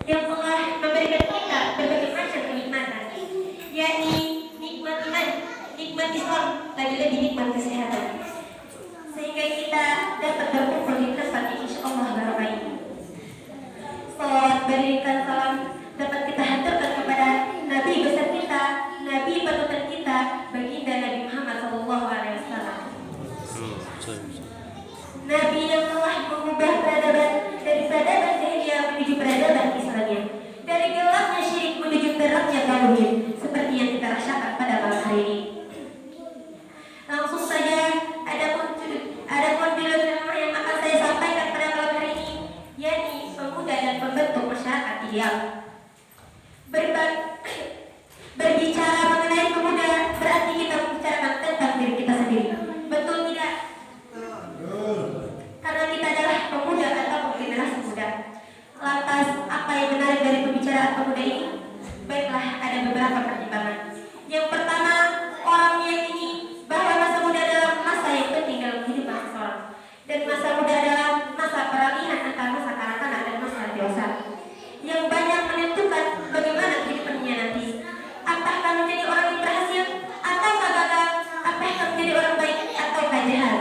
yang telah memberikan kita berbagai macam kenikmatan, yakni nikmat iman, nikmat Islam, lebih-lebih nikmat kesehatan, sehingga kita dapat berkumpul di tempat yang insya Allah barokah ini. Salawat berikan salam dapat kita haturkan kepada Nabi besar kita, Nabi panutan kita, baginda Nabi Muhammad SAW. Nabi yang telah mengubah peradaban dari peradaban jahiliyah menuju peradaban Islamnya, dari gelapnya syirik menuju terangnya tauhid, seperti yang kita rasakan pada malam hari ini. Langsung saja ada model yang akan saya sampaikan pada malam hari ini, yakni pemuda dan pembentuk masyarakat ideal. Berbicara mengenai pemuda berarti kita membicarakan tentang diri kita sendiri. Betul tidak? Karena kita adalah pemuda atau generasi muda. Lantas, apa yang menarik dari pembicaraan pemuda ini? Baiklah, ada beberapa pertimbangan. Yang pertama, orang meyakini bahwa masa muda adalah masa yang penting dalam kehidupan seseorang, dan masa muda adalah masa peralihan antara masa kanak-kanak dan masa dewasa, yang banyak menentukan bagaimana kehidupannya nanti. Apakah menjadi orang yang berhasil atau gagal? Apakah menjadi orang baik atau jahat?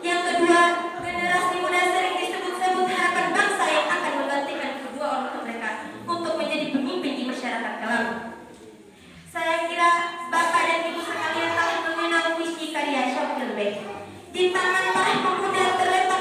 Yang kedua, generasi muda sering disebut-sebut harapan bangsa yang akan menggantikan kedua orang tua mereka untuk menjadi pemimpin di masyarakat kelak. Saya kira Bapak dan Ibu sekalian telah mengenal puisi karya Syokil Bek. Di tanganlah pemuda terletak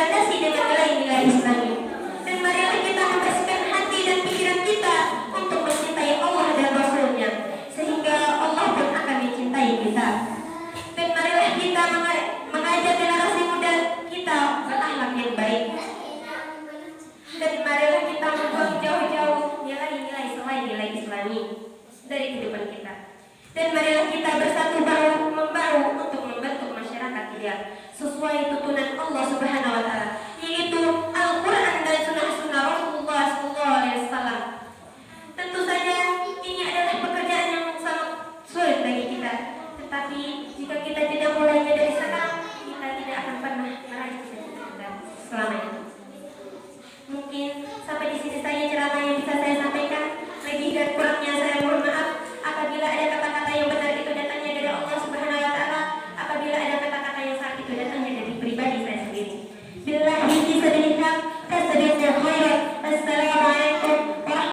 dilandasi dengan nilai-nilai Islami. Dan marilah kita membersihkan hati dan pikiran kita untuk mencintai Allah dan Rasul-Nya, sehingga Allah pun akan mencintai kita. Dan marilah kita mengajak generasi muda kita berakhlak yang baik. Dan marilah kita membuang jauh-jauh nilai-nilai selain nilai Islami dari kehidupan kita. Dan marilah kita bersatu bahu membahu untuk membentuk masyarakat ideal sesuai tuntunan Allah Subhanahu wa taala, yaitu Al-Qur'an dan sunnah-sunnah Rasulullah SAW. Tentu saja ini adalah pekerjaan yang sangat sulit bagi kita, tetapi jika kita tidak mulainya dari sekarang, kita tidak akan pernah meraih cita-cita kita selamanya.